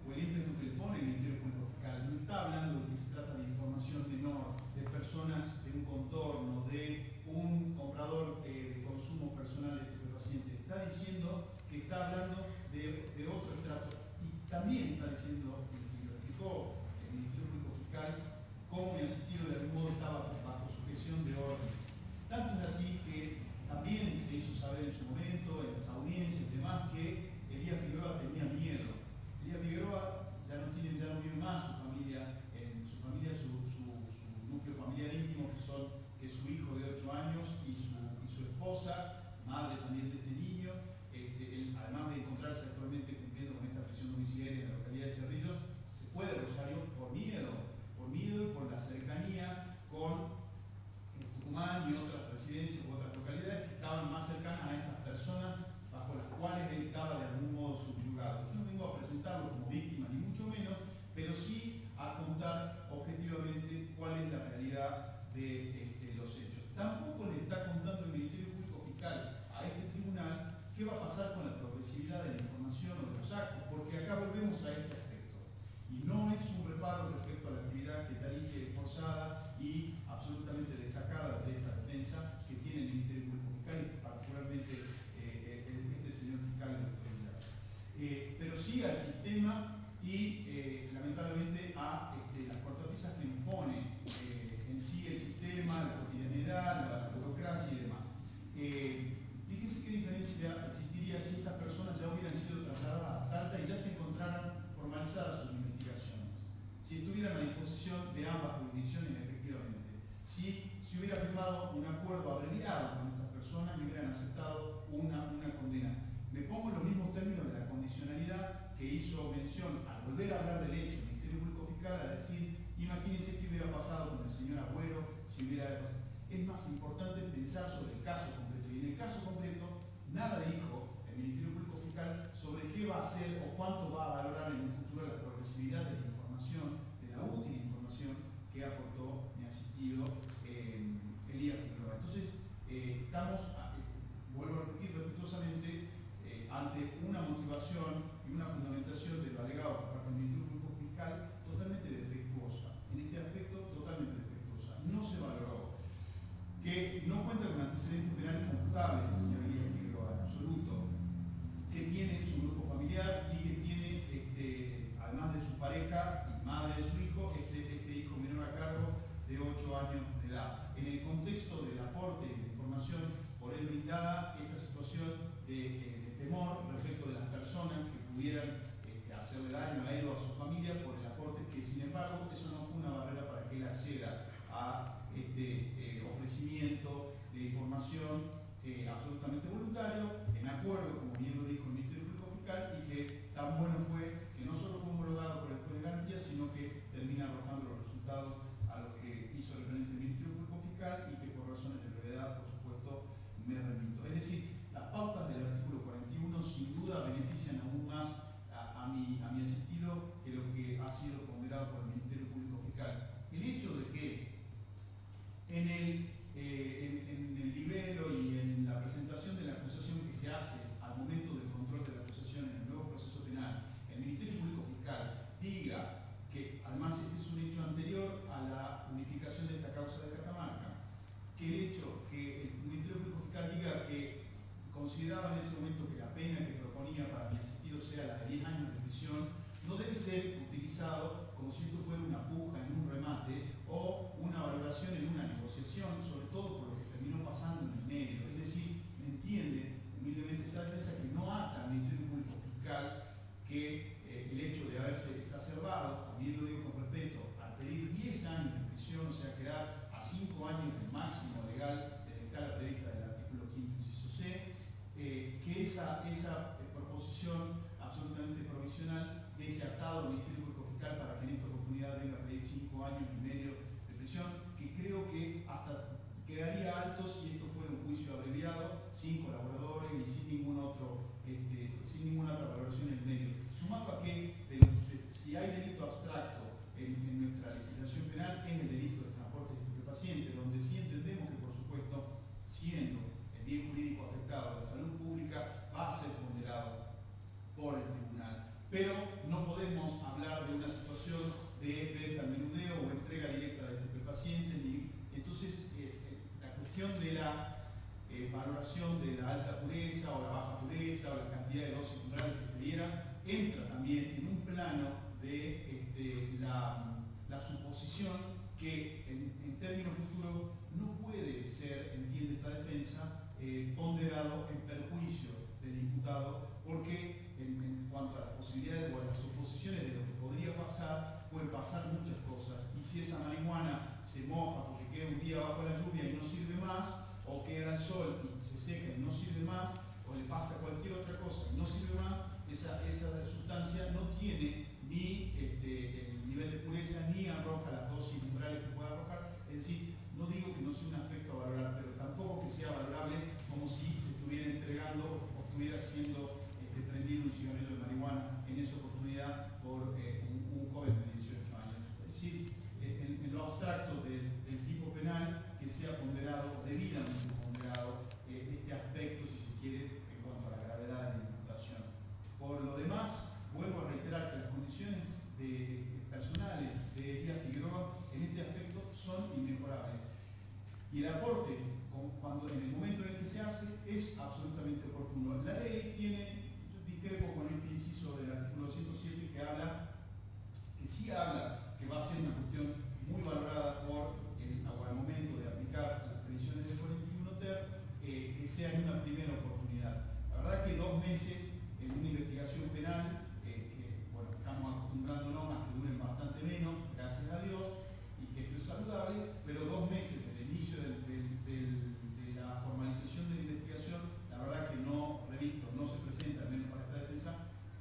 o el ímpetu que le pone el Ministerio Público Fiscal. No está hablando de que se trata de información menor, de personas de un contorno, de un comprador de consumo personal de este paciente. Está diciendo que está hablando de otro estrato. Y también está diciendo, y lo explicó el Ministerio Público Fiscal, cómo mi asistido de algún modo estaba bajo sujeción de órdenes. Tanto es así que también se hizo saber en su momento, en las audiencias y demás, que Elías Figueroa tenía miedo. Elías Figueroa ya no vive más su familia, su núcleo familiar íntimo, que es su hijo de 8 años y su esposa, madre también de este niño. Él, además de encontrarse actualmente cumpliendo con esta prisión domiciliaria en la localidad de Cerrillos, se fue de Rosario por miedo y por la cercanía con Tucumán y otras residencias u otras localidades que estaban más cercanas a estas personas bajo las cuales él estaba de algún modo subyugado. Yo no vengo a presentarlo como víctima, ni mucho menos, pero sí a contar objetivamente cuál es la realidad de los hechos. Tampoco le está contando el Ministerio Público Fiscal a este tribunal qué va a pasar con la progresividad de la información o de los actos, porque acá volvemos a este aspecto. Y no es un reparo respecto a la actividad que ya dije esforzada y absolutamente destacada de esta defensa que tiene el Ministerio Público Fiscal y particularmente este señor fiscal en la actualidad. Pero sí al sistema y lamentablemente a las cortapisas que impone en sí el sistema, la cotidianidad, la burocracia y demás. Fíjense qué diferencia existiría si estas personas ya hubieran sido trasladadas a Salta y ya se encontraran formalizadas sus investigaciones, si estuvieran a disposición de ambas jurisdicciones efectivamente, si se hubiera firmado un acuerdo abreviado con estas personas y hubieran aceptado una condena. Me pongo en los mismos términos de la condicionalidad que hizo mención al volver a hablar del hecho el Ministerio Público Fiscal, a decir, imagínense qué hubiera pasado con el señor Agüero si hubiera pasado. Es más importante pensar sobre el caso completo, y en el caso completo nada dijo el Ministerio Público Fiscal sobre qué va a hacer o cuánto va a valorar en un futuro la progresividad de la información, de la útil información que aportó mi asistido Elías Figueroa. Entonces, estamos, vuelvo a repetir respetuosamente, ante una motivación y una fundamentación de lo alegado por parte del Ministerio Público Fiscal totalmente defectuosa. En este aspecto, totalmente defectuosa. No se valoró que no cuenta con antecedentes penales computables el señor Elías Figueroa, en absoluto, que tiene su grupo familiar y que tiene, además de su pareja y madre de su hijo, este hijo menor a cargo de 8 años de edad. En el contexto del aporte y de información por él brindada, esta situación de temor respecto de las personas que pudieran hacerle daño a él o a su familia por el aporte, que sin embargo eso no fue una barrera para que él acceda a este ofrecimiento de información absolutamente voluntario, en acuerdo, como bien lo dijo el Ministerio Público Fiscal, y que tan bueno fue que no solo fue homologado por el juez de garantía, sino que termina arrojando los resultados ponderado por el Ministerio Público Fiscal. El hecho de que en el libelo y en la presentación de la acusación que se hace al momento del control de la acusación en el nuevo proceso penal, el Ministerio Público Fiscal diga que además este es un hecho anterior a la unificación de esta causa de Catamarca, que el hecho que el Ministerio Público Fiscal diga que consideraba en ese momento que la pena que proponía para mi asistido sea la de 10 años de prisión, no debe ser utilizado como si esto fuera una puja en un remate o una valoración en una negociación, sobre todo por lo que terminó pasando en el medio. Es decir, me entiende humildemente esta defensa que no ata al Ministerio Público Fiscal que el hecho de haberse exacerbado, también lo digo con respeto, al pedir 10 años de prisión, o sea, quedar a 5 años del máximo legal de la escala prevista del artículo 5, inciso C, que esa proposición absolutamente provisional deje atado al Ministerio Público Fiscal para que en esta oportunidad venga a pedir 5 años y medio de prisión, que creo que hasta quedaría alto si esto fuera un juicio abreviado, sin colaboradores y sin ninguna otra valoración en el medio. Sumado a que si hay delito abstracto en nuestra legislación penal es el delito de transporte de estupefacientes, donde sí entendemos que, por supuesto, siendo el bien jurídico afectado, la salud pública va a ser ponderado por el tribunal. Pero no podemos hablar de una situación de venta al menudeo o entrega directa de estupefacientes. Entonces, la cuestión de la valoración de la alta pureza o la baja pureza o la cantidad de dosis umbrales que se diera entra también en un plano de la suposición que en términos futuros no puede ser, entiende esta defensa, ponderado en perjuicio del imputado, porque en cuanto a las posibilidades o a las suposiciones de lo que podría pasar, pueden pasar muchas cosas. Y si esa marihuana se moja porque queda un día bajo la lluvia y no sirve más, o queda al sol y se seca y no sirve más, o le pasa cualquier otra cosa y no sirve más, esa sustancia no tiene ni el nivel de pureza ni arroja las dosis umbrales que pueda arrojar. Es decir, no digo que no sea un aspecto a valorar, pero tampoco que sea valorable como si se estuviera entregando o estuviera siendo prendido un cigarrillo de marihuana en esa oportunidad por un joven de 18 años. Es decir, en lo abstracto del tipo penal, que sea ponderado, debidamente ponderado, este aspecto, si se quiere, en cuanto a la gravedad de la imputación. Por lo demás, vuelvo a reiterar que las condiciones personales de Elías Figueroa en este aspecto son inmejorables. Y el aporte, cuando en el momento en el que se hace, es absolutamente oportuno. La ley tiene, yo discrepo con este inciso del artículo 207 que sí habla que va a ser una cuestión muy valorada al momento de aplicar las previsiones del 41 ter, que sea en una primera oportunidad. La verdad que 2 meses en una investigación penal, bueno, estamos acostumbrándonos a que duren bastante menos, gracias a Dios, y que esto es saludable, pero 2 meses desde el inicio de la formalización de la investigación, la verdad que no se presenta, al menos para esta defensa,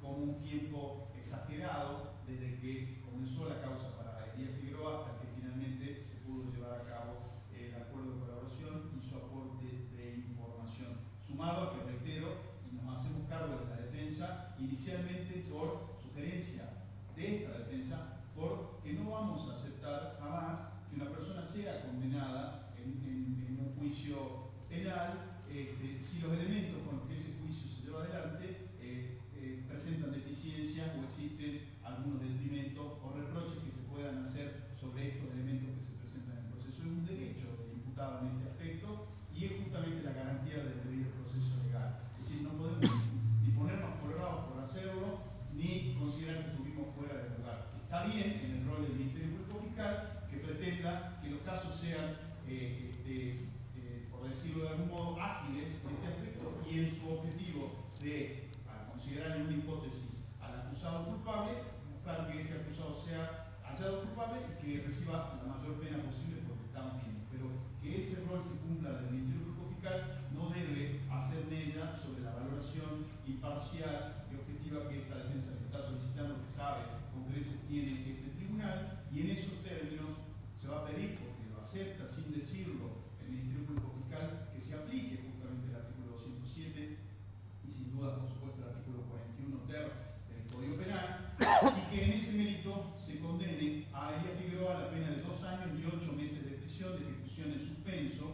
como un tiempo exagerado desde que comenzó la causa para Elías Figueroa hasta que finalmente se pudo llevar a cabo el acuerdo de colaboración y su aporte de información. Sumado a que, reitero, y nos hacemos cargo de la defensa, inicialmente por sugerencia de esta defensa, porque no vamos a aceptar jamás que una persona sea condenada en un juicio penal si los elementos con los que ese juicio se lleva adelante presentan deficiencias o existen algunos detrimentos o reproches que se puedan hacer sobre estos elementos que se presentan en el proceso. Es un derecho del imputado en este aspecto y es justamente la garantía del debido proceso legal. Es decir, no podemos ni ponernos colorados por hacerlo, ni considerar que estuvimos fuera de lugar. Está bien en el rol del Ministerio Público Fiscal que pretenda que los casos sean, por decirlo de algún modo, ágiles en este aspecto y en su objetivo de, al considerar en una hipótesis al acusado culpable, buscar que ese acusado sea hallado culpable y que reciba la mayor pena posible porque estamos bien. Pero que ese rol se cumpla del Ministerio Público Fiscal no debe hacer mella sobre la valoración imparcial y objetiva que esta defensa que está solicitando, que sabe con creces tiene este tribunal, y en esos términos se va a pedir, porque lo acepta sin decirlo el Ministerio Público Fiscal, que se aplique justamente el artículo 207 y sin duda, por supuesto, el artículo 41 ter del Código Penal, y que en ese mérito se condene a Elías Figueroa a la pena de 2 años y 8 meses de prisión de ejecución en suspenso,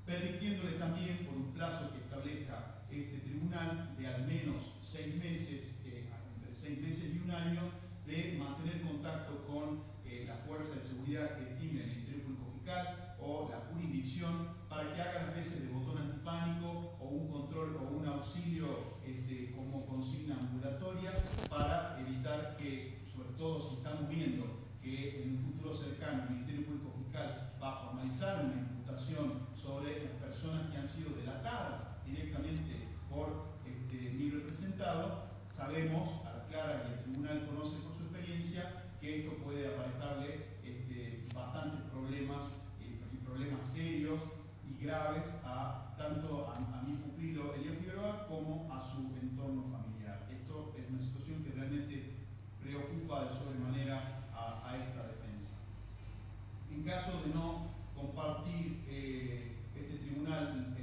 permitiéndole también, por un plazo que establezca este tribunal, de al menos 6 meses, entre 6 meses y 1 año, de mantener contacto con la fuerza de seguridad que estime el Ministerio Público Fiscal o la jurisdicción, para que haga las veces de botón antipánico o un control o un auxilio como consigna ambulatoria, para evitar que, sobre todo si estamos viendo que en un futuro cercano el Ministerio Público Fiscal va a formalizar una imputación sobre las personas que han sido delatadas directamente por mi representado, sabemos a la clara, y el tribunal conoce por su experiencia, que esto puede aparejarle bastantes problemas y problemas serios y graves tanto a mi pupilo Elías Figueroa como a su entorno familiar. Esto es una situación que realmente preocupa de sobremanera a esta defensa. En caso de no compartir este tribunal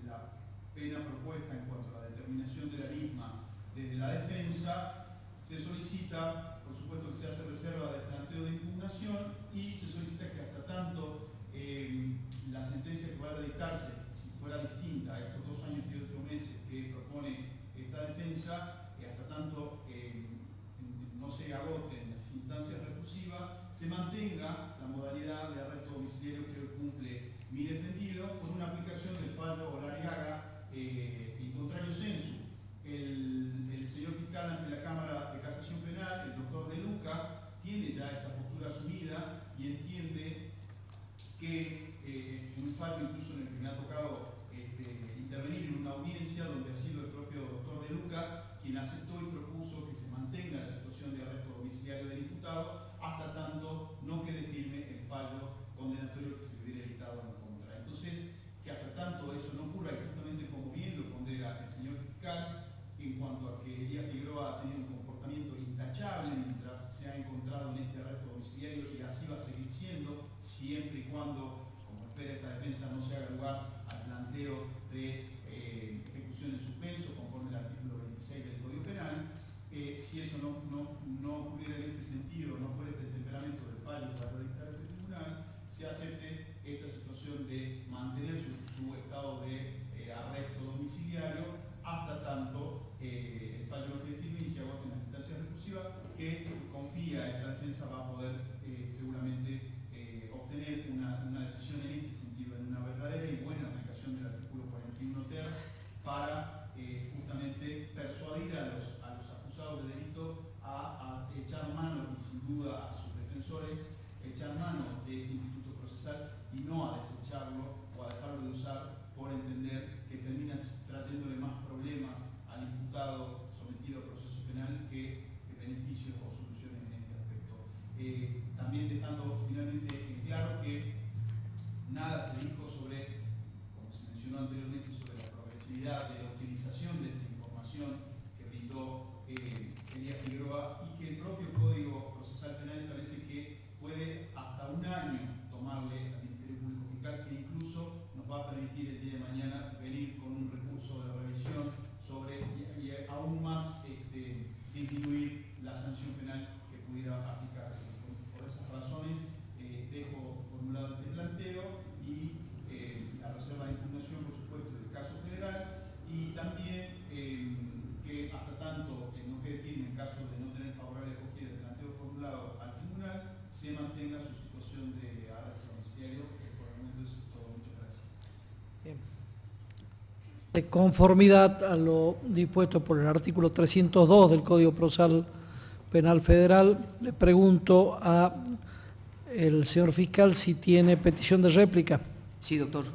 la pena propuesta en cuanto a la determinación de la misma desde la defensa, se solicita, por supuesto, que se hace reserva del planteo de impugnación, y se solicita que hasta tanto la sentencia que vaya a dictarse, si fuera distinta a estos 2 años y 8 meses que propone esta defensa, hasta tanto no se agoten las instancias recursivas, se mantenga la modalidad de arresto domiciliario que hoy cumple mi defendido, con una aplicación del fallo Olariaga y contrario sensu. El señor fiscal ante la Cámara de Casación Penal, el doctor De Luca, tiene ya esta postura asumida y entiende que en un fallo incluso en el que me ha tocado intervenir en una audiencia donde ha sido el propio doctor De Luca quien aceptó y propuso que se mantenga la situación de arresto domiciliario del imputado hasta tanto no quede firme el fallo condenatorio que se le hubiera dictado en contra. Entonces, que hasta tanto eso no ocurra, y justamente como bien lo pondera el señor fiscal, en cuanto a que Elías Figueroa ha tenido un comportamiento intachable mientras se ha encontrado en este arresto domiciliario, y así va a seguir siendo, siempre y cuando, como espera esta defensa, no se haga lugar al planteo de ejecución en suspenso conforme al artículo 26 del Código Penal. Si eso no ocurriera en este sentido, no fuera este temperamento del fallo que va a dictar este tribunal, se acepte esta situación de mantener su estado de arresto domiciliario hasta tanto el fallo no quede firme y se agoten las instancias recursivas, que confía esta defensa va a poder seguramente obtener una decisión en este sentido, en una verdadera y buena aplicación del artículo 41 ter, para justamente persuadir a los acusados de delito a echar mano, y sin duda a sus defensores, echar mano de este instituto procesal y no a desecharlo o a dejarlo de usar por entender que termina trayéndole más problemas al imputado sometido a proceso penal que beneficios o soluciones en este aspecto. También dejando finalmente en claro que nada se dijo sobre, como se mencionó anteriormente, sobre la progresividad de la utilización de esta información que brindó Elías Figueroa, y que el propio Código Procesal Penal establece que puede hasta 1 año tomarle al Ministerio Público Fiscal, que incluso nos va a permitir el día de mañana venir con un recurso de revisión sobre y aún más disminuir la sanción penal que pudiera aplicarse. Por esas razones dejo formulado este planteo y la reserva de impugnación, por supuesto, del caso federal, y también que hasta tanto no quede firme en caso de no tener favorable acogida del planteo formulado al tribunal, se mantenga su situación de arresto domiciliario. Por el momento eso es todo. Muchas gracias. Bien. De conformidad a lo dispuesto por el artículo 302 del Código Procesal Penal Federal, le pregunto al señor fiscal si tiene petición de réplica. Sí, doctor,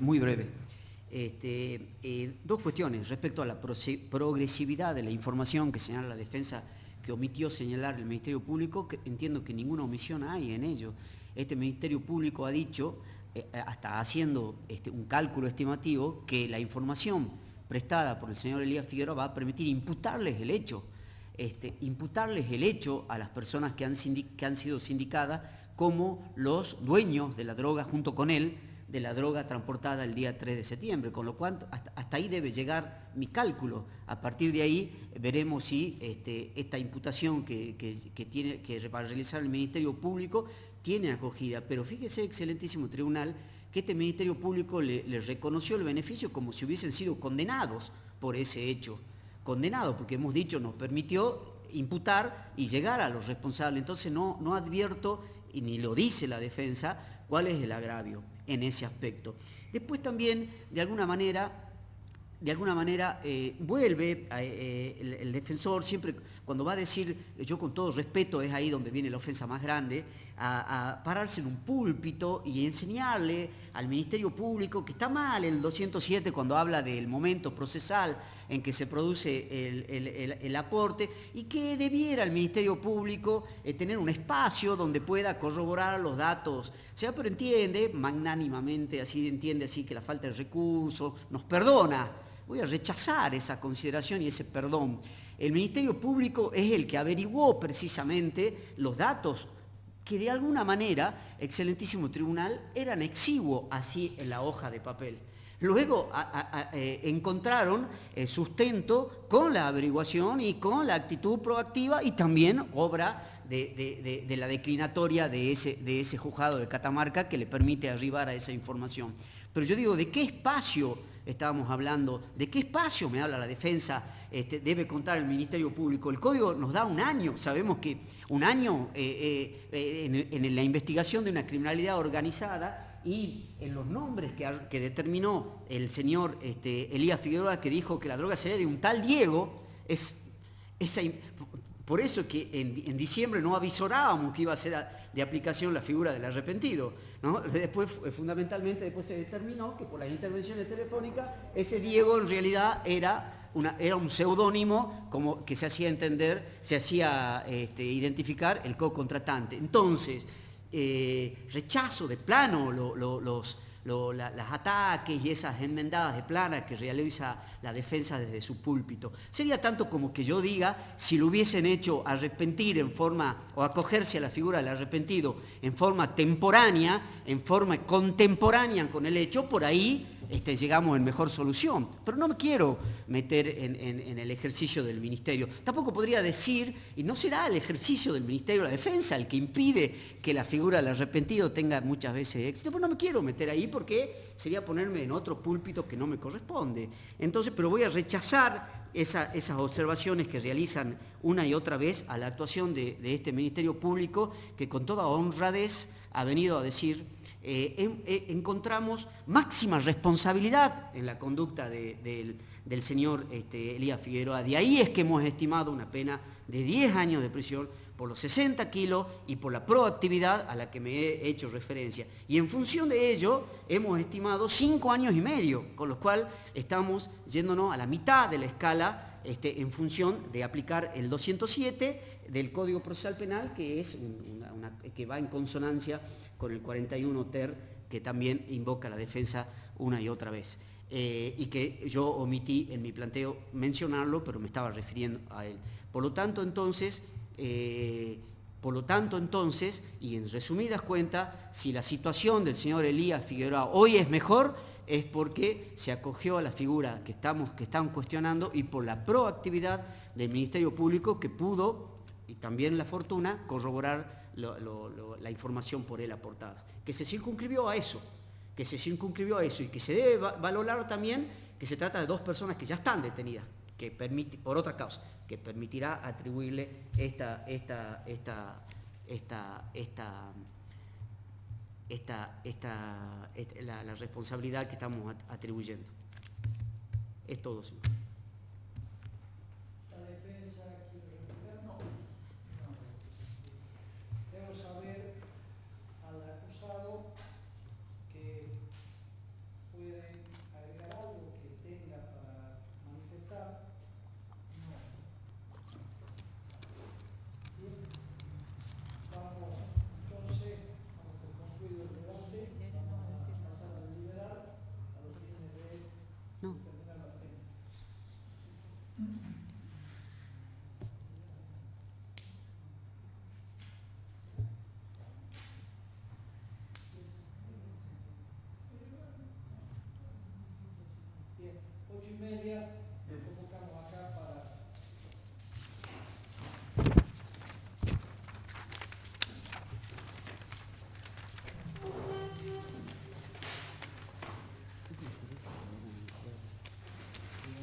muy breve. 2 cuestiones respecto a la progresividad de la información que señala la defensa, que omitió señalar el Ministerio Público, que entiendo que ninguna omisión hay en ello. Este Ministerio Público ha dicho, hasta haciendo un cálculo estimativo, que la información prestada por el señor Elías Figueroa va a permitir imputarles el hecho, a las personas que han sido sindicadas como los dueños de la droga junto con él, de la droga transportada el día 3 de septiembre, con lo cual hasta ahí debe llegar mi cálculo. A partir de ahí veremos si esta imputación que va a realizar el Ministerio Público tiene acogida. Pero fíjese, excelentísimo tribunal, que este Ministerio Público le reconoció el beneficio como si hubiesen sido condenados por ese hecho. Condenados, porque hemos dicho, nos permitió imputar y llegar a los responsables. Entonces no advierto, y ni lo dice la defensa, cuál es el agravio en ese aspecto. Después también, de alguna manera vuelve el defensor, siempre cuando va a decir, yo con todo respeto, es ahí donde viene la ofensa más grande, a pararse en un púlpito y enseñarle al Ministerio Público que está mal el 207 cuando habla del momento procesal en que se produce el aporte, y que debiera el Ministerio Público tener un espacio donde pueda corroborar los datos. O sea, pero entiende magnánimamente, entiende que la falta de recursos nos perdona. Voy a rechazar esa consideración y ese perdón. El Ministerio Público es el que averiguó precisamente los datos que de alguna manera, excelentísimo tribunal, eran exiguos así en la hoja de papel. Luego encontraron sustento con la averiguación y con la actitud proactiva, y también obra de la declinatoria de ese juzgado de Catamarca que le permite arribar a esa información. Pero yo digo, ¿de qué espacio estábamos hablando? ¿De qué espacio me habla la defensa? Debe contar el Ministerio Público. El Código nos da un año. Sabemos que un año en la investigación de una criminalidad organizada, y en los nombres que determinó el señor Elías Figueroa, que dijo que la droga sería de un tal Diego, por eso que en diciembre no avisorábamos que iba a ser de aplicación la figura del arrepentido, ¿no? Después, fundamentalmente, se determinó que por las intervenciones telefónicas ese Diego en realidad era un seudónimo como que se hacía entender, se hacía identificar el co-contratante. Entonces, rechazo de plano los ataques y esas enmendadas de plana que realiza la defensa desde su púlpito. Sería tanto como que yo diga, si lo hubiesen hecho arrepentir o acogerse a la figura del arrepentido en forma temporánea, en forma contemporánea con el hecho, por ahí llegamos en mejor solución. Pero no me quiero meter en el ejercicio del Ministerio. Tampoco podría decir, y no será el ejercicio del Ministerio de la Defensa el que impide que la figura del arrepentido tenga muchas veces éxito, pero no me quiero meter ahí porque sería ponerme en otro púlpito que no me corresponde. Entonces, pero voy a rechazar esas observaciones que realizan una y otra vez a la actuación de este Ministerio Público, que con toda honradez ha venido a decir: encontramos máxima responsabilidad en la conducta del señor Elías Figueroa. De ahí es que hemos estimado una pena de 10 años de prisión por los 60 kilos y por la proactividad a la que me he hecho referencia. Y en función de ello hemos estimado 5 años y medio, con lo cual estamos yéndonos a la mitad de la escala en función de aplicar el 207 del Código Procesal Penal, que es que va en consonancia con el 41 ter, que también invoca la defensa una y otra vez. Y que yo omití en mi planteo mencionarlo, pero me estaba refiriendo a él. Por lo tanto, entonces, y en resumidas cuentas, si la situación del señor Elías Figueroa hoy es mejor, es porque se acogió a la figura que están cuestionando, y por la proactividad del Ministerio Público, que pudo, y también la fortuna, corroborar la información por él aportada. Que se circunscribió a eso, y que se debe valorar también que se trata de 2 personas que ya están detenidas, por otra causa, que permitirá atribuirle la responsabilidad que estamos atribuyendo. Es todo, señor. ¿La defensa quiere responder? No. Debo saber al acusado que pueden agregar algo que tenga para manifestar. No. Bien. Vamos entonces, por concluido el debate, vamos a pasar a deliberar a los fines de No. terminar la pena. 8:30, después buscamos acá para